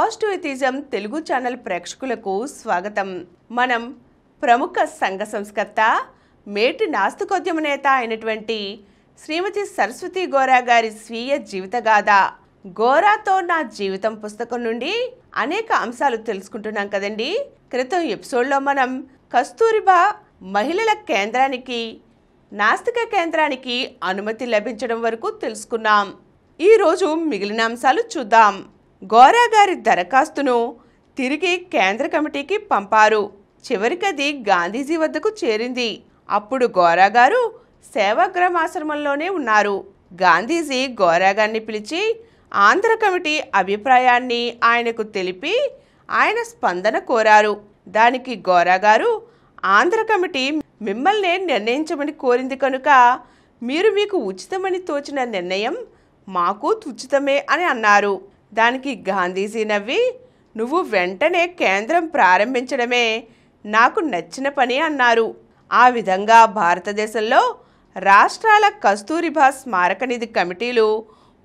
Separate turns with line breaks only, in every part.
Positivism Telugu channel ప్రేక్షకులకు స్వాగతం. మనం ప్రముఖ సంఘ సంస్కర్త మేటి నాస్తికోద్యమ నేత అయినటువంటి శ్రీమతి సరస్వతి గోరా గారి స్వీయ జీవితగాథ గోరాతో నా జీవితం పుస్తకం నుండి అనేక అంశాలు తెలుసుకుంటున్నాం కదండి. క్రితం ఎపిసోడ్లో మనం కస్తూరిబా మహిళల కేంద్రానికి నాస్తిక కేంద్రానికి అనుమతి లభించడం వరకు తెలుసుకున్నాం. ఈరోజు మిగిలిన అంశాలు చూద్దాం. గోరా గారి దరఖాస్తును తిరిగి కేంద్ర కమిటీకి పంపారు. చివరికది గాంధీజీ వద్దకు చేరింది. అప్పుడు గోరా గారు సేవాగ్రామ్ ఆశ్రమంలోనే ఉన్నారు. గాంధీజీ గోరా గారిని పిలిచి ఆంధ్ర కమిటీ అభిప్రాయాన్ని ఆయనకు తెలిపి ఆయన స్పందన కోరారు. దానికి గోరా గారు, ఆంధ్ర కమిటీ మిమ్మల్ని నిర్ణయించమని కోరింది కనుక మీకు ఉచితమని తోచిన నిర్ణయం మాకు ఉచితమే అని అన్నారు. దానికి గాంధీజీ నవ్వి, నువ్వు వెంటనే కేంద్రం ప్రారంభించడమే నాకు నచ్చిన పని అన్నారు. ఆ విధంగా భారతదేశంలో రాష్ట్రాల కస్తూరిబా స్మారక నిధి కమిటీలు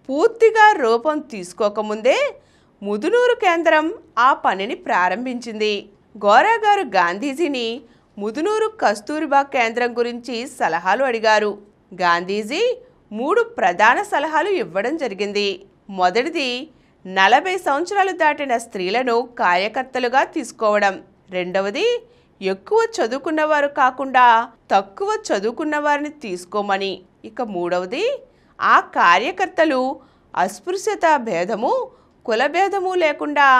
పూర్తిగా రూపం తీసుకోకముందే ముదునూరు కేంద్రం ఆ పనిని ప్రారంభించింది. గోరా గారు గాంధీజీని ముదునూరు కస్తూరిబా కేంద్రం గురించి సలహాలు అడిగారు. గాంధీజీ 3 ప్రధాన సలహాలు ఇవ్వడం జరిగింది. మొదటిది 40 సంవత్సరాలు దాటిన స్త్రీలను కార్యకర్తలుగా తీసుకోవడం. రెండవది ఎక్కువ చదువుకున్నవారు కాకుండా తక్కువ చదువుకున్న వారిని తీసుకోమని. ఇక మూడవది ఆ కార్యకర్తలు అస్పృశ్యత భేదము కులభేదము లేకుండా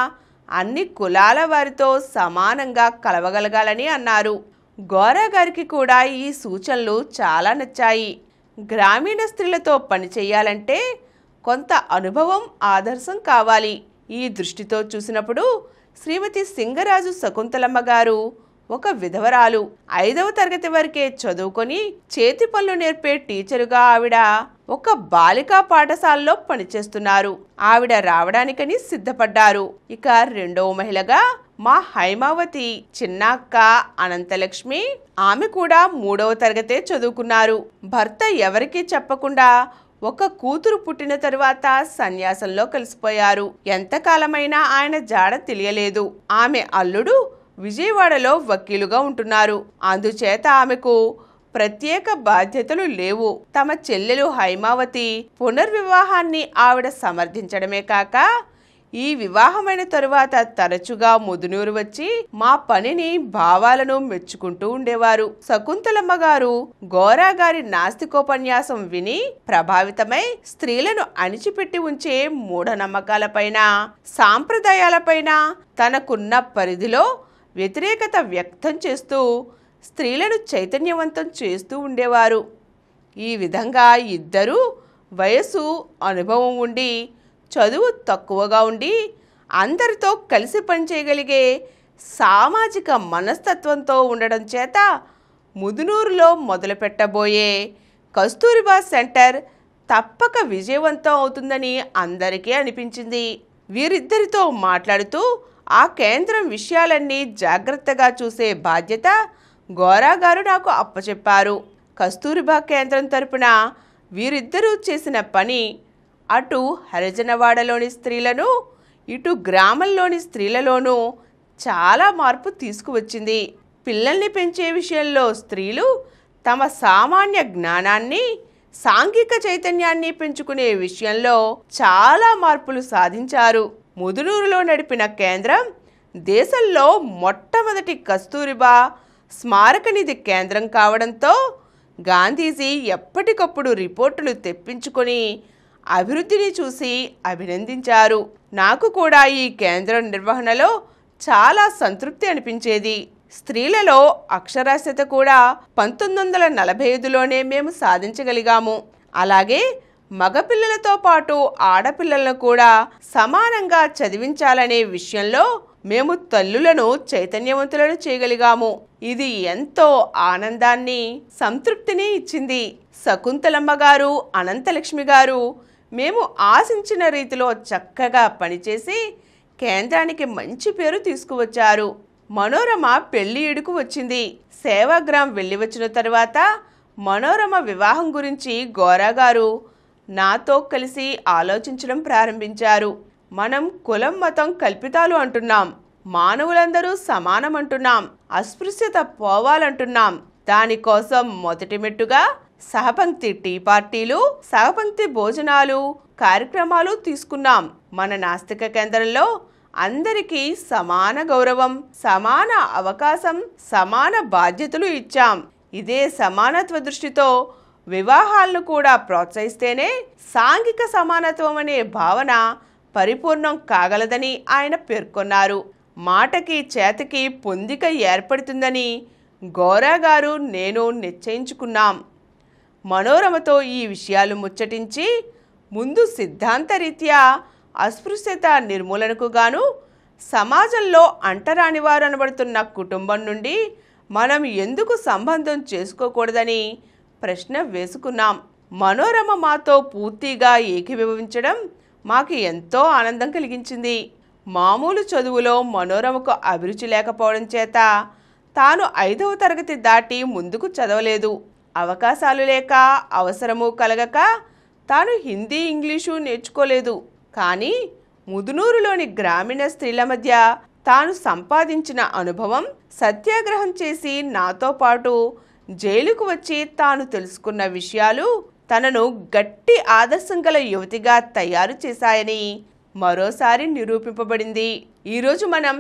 అన్ని కులాల వారితో సమానంగా కలవగలగాలని అన్నారు. గోరా గారికి కూడా ఈ సూచనలు చాలా నచ్చాయి. గ్రామీణ స్త్రీలతో పనిచేయాలంటే కొంత అనుభవం ఆదర్శం కావాలి. ఈ దృష్టితో చూసినప్పుడు శ్రీమతి సింగరాజు శకుంతలమ్మ గారు ఒక విధవరాలు. 5వ తరగతి వరకే చదువుకొని చేతి పనులు నేర్పే టీచరుగా ఆవిడ ఒక బాలికా పాఠశాలలో పనిచేస్తున్నారు. ఆవిడ రావడానికని సిద్ధపడ్డారు. ఇక రెండవ మహిళగా మా హైమావతి చిన్నక్క అనంతలక్ష్మి, ఆమె కూడా 3వ తరగతే చదువుకున్నారు. భర్త ఎవరికీ చెప్పకుండా ఒక కూతురు పుట్టిన తరువాత సన్యాసంలో కలిసిపోయారు. ఎంతకాలమైనా ఆయన జాడ తెలియలేదు. ఆమె అల్లుడు విజయవాడలో వకీలుగా ఉంటున్నారు. అందుచేత ఆమెకు ప్రత్యేక బాధ్యతలు లేవు. తమ చెల్లెలు హైమావతి పునర్వివాహాన్ని ఆవిడ సమర్థించడమే కాక ఈ వివాహమైన తరువాత తరచుగా ముదునూరు వచ్చి మా పనిని భావాలను మెచ్చుకుంటూ ఉండేవారు. శకుంతలమ్మ గారు గోరా గారి నాస్తికోపన్యాసం విని ప్రభావితమై స్త్రీలను అణిచిపెట్టి ఉంచే మూఢనమ్మకాలపైన సాంప్రదాయాలపైన తనకున్న పరిధిలో వ్యతిరేకత వ్యక్తం చేస్తూ స్త్రీలను చైతన్యవంతం చేస్తూ ఉండేవారు. ఈ విధంగా ఇద్దరూ వయసు అనుభవం ఉండి చదువు తక్కువగా ఉండి అందరితో కలిసి పనిచేయగలిగే సామాజిక మనస్తత్వంతో ఉండడం చేత ముదునూరులో మొదలుపెట్టబోయే కస్తూరిబా సెంటర్ తప్పక విజయవంతం అవుతుందని అందరికీ అనిపించింది. వీరిద్దరితో మాట్లాడుతూ ఆ కేంద్రం విషయాలన్నీ జాగ్రత్తగా చూసే బాధ్యత గోరా గారు నాకు అప్పచెప్పారు. కస్తూరిబా కేంద్రం తరపున వీరిద్దరూ చేసిన పని అటు హరిజనవాడలోని స్త్రీలను ఇటు గ్రామంలోని స్త్రీలలోనూ చాలా మార్పు తీసుకువచ్చింది. పిల్లల్ని పెంచే విషయంలో స్త్రీలు తమ సామాన్య జ్ఞానాన్ని సాంఘిక చైతన్యాన్ని పెంచుకునే విషయంలో చాలా మార్పులు సాధించారు. ముదునూరులో నడిపిన కేంద్రం దేశంలో మొట్టమొదటి కస్తూరిబా స్మారక నిధి కేంద్రం కావడంతో గాంధీజీ ఎప్పటికప్పుడు రిపోర్టులు తెప్పించుకొని అభివృద్ధిని చూసి అభినందించారు. నాకు కూడా ఈ కేంద్రం నిర్వహణలో చాలా సంతృప్తి అనిపించేది. స్త్రీలలో అక్షరాస్యత కూడా 1945లోనే మేము సాధించగలిగాము. అలాగే మగపిల్లలతో పాటు ఆడపిల్లలను కూడా సమానంగా చదివించాలనే విషయంలో మేము తల్లులను చైతన్యవంతులను చేయగలిగాము. ఇది ఎంతో ఆనందాన్ని సంతృప్తిని ఇచ్చింది. శకుంతలమ్మ గారు అనంతలక్ష్మి గారు మేము ఆశించిన రీతిలో చక్కగా పనిచేసి కేంద్రానికి మంచి పేరు తీసుకువచ్చారు. మనోరమ పెళ్లి ఈడుకు వచ్చింది. సేవాగ్రామ్ వెళ్ళి వచ్చిన తరువాత మనోరమ వివాహం గురించి గోరా గారు నాతో కలిసి ఆలోచించడం ప్రారంభించారు. మనం కులం మతం కల్పితాలు అంటున్నాం, మానవులందరూ సమానం అంటున్నాం, అస్పృశ్యత పోవాలంటున్నాం. దానికోసం మొదటి మెట్టుగా సహపంక్తి టీ పార్టీలు, సహపంక్తి భోజనాలు, కార్యక్రమాలు తీసుకున్నాం. మన నాస్తిక కేంద్రంలో అందరికీ సమాన గౌరవం, సమాన అవకాశం, సమాన బాధ్యతలు ఇచ్చాం. ఇదే సమానత్వ దృష్టితో వివాహాలను కూడా ప్రోత్సహిస్తేనే సాంఘిక సమానత్వం అనే భావన పరిపూర్ణం కాగలదని ఆయన పేర్కొన్నారు. మాటకి చేతకి పొందిక ఏర్పడుతుందని గోరా గారు నేను నిశ్చయించుకున్నాం. మనోరమతో ఈ విషయాలు ముచ్చటించి ముందు సిద్ధాంతరీత్యా అస్పృశ్యత నిర్మూలనకు గాను సమాజంలో అంటరానివారు అనబడుతున్న కుటుంబం నుండి మనం ఎందుకు సంబంధం చేసుకోకూడదని ప్రశ్న వేసుకున్నాం. మనోరమ మాతో పూర్తిగా ఏకీభవించడం మాకు ఎంతో ఆనందం కలిగించింది. మామూలు చదువులో మనోరమకు అభిరుచి లేకపోవడం చేత తాను 5వ తరగతి దాటి ముందుకు చదవలేదు. అవకాశాలు లేక, అవసరము కలగక తాను హిందీ, ఇంగ్లీషు నేర్చుకోలేదు. కానీ ముదునూరులోని గ్రామీణ స్త్రీల మధ్య తాను సంపాదించిన అనుభవం, సత్యాగ్రహం చేసి నాతో పాటు జైలుకు వచ్చి తాను తెలుసుకున్న విషయాలు తనను గట్టి ఆదర్శం గల యువతిగా తయారు చేశాయని మరోసారి నిరూపింపబడింది. ఈరోజు మనం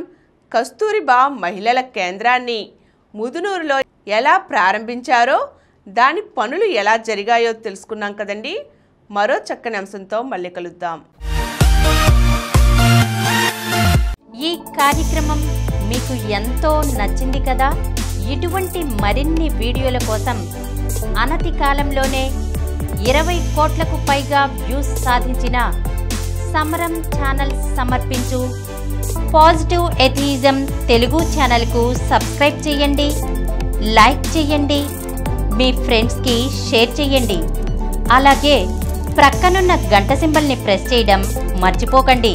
కస్తూరిబా మహిళల కేంద్రాన్ని ముదునూరులో ఎలా ప్రారంభించారో, దాని పనులు ఎలా జరిగాయో తెలుసుకున్నాం కదండి. మరో చక్కని అంశంతో మళ్ళీ కలుద్దాం.
ఈ కార్యక్రమం మీకు ఎంతో నచ్చింది కదా. ఇటువంటి మరిన్ని వీడియోల కోసం అనతి కాలంలోనే 20 కోట్లకు పైగా వ్యూస్ సాధించిన సమరం ఛానల్ సమర్పించు పాజిటివ్ ఎథియిజం తెలుగు ఛానల్కు సబ్స్క్రైబ్ చేయండి, లైక్ చేయండి, మీ ఫ్రెండ్స్కి షేర్ చేయండి. అలాగే ప్రక్కనున్న గంట సింబల్ని ప్రెస్ చేయడం మర్చిపోకండి.